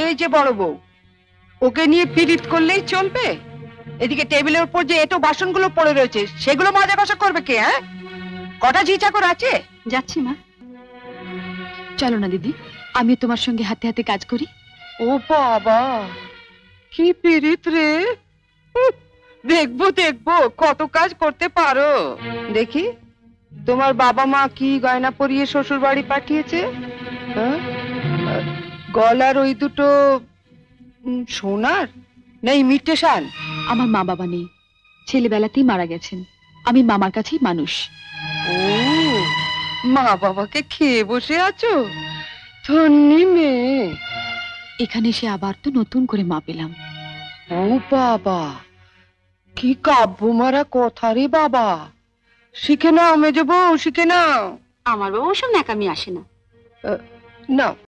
এই যে বড় বউ, ওকে নিয়ে পীড়িত করলেই চলবে? এদিকে টেবিলের উপর যে এটো বাসনগুলো পড়ে রয়েছে সেগুলো মাজা কষা করবে কে? হ্যাঁ, কটা ঝি চাকর আছে? যাচ্ছি মা। চলো না দিদি, আমি তোমার সঙ্গে হাতে হাতে কাজ করি। ও বাবা, কি পীড়িত রে! দেখবো দেখবো কত কাজ করতে পারো। দেখি তোমার বাবা মা কি গয়না পরিয়ে শ্বশুর বাড়ি পাঠিয়েছে। হ্যাঁ? গলার ওই দুটো সোনার, নেই মিটেশান? আমার মা বাবা নেই, ছেলেবেলাতেই মারা গেছেন। আমি মামার কাছেই মানুষ। ও, মা বাবাকে খেয়ে বসে আছো? ধন্যি মেয়ে। এখানে এসে আবার তো নতুন করে মা পেলাম। ও বাবা, কি কাব্য মারা কথা রে বাবা! শিখে নাও মেজো বউ, শিখে নাও। আমার বাবা ওসব ন্যাকামি আসে না। নাও।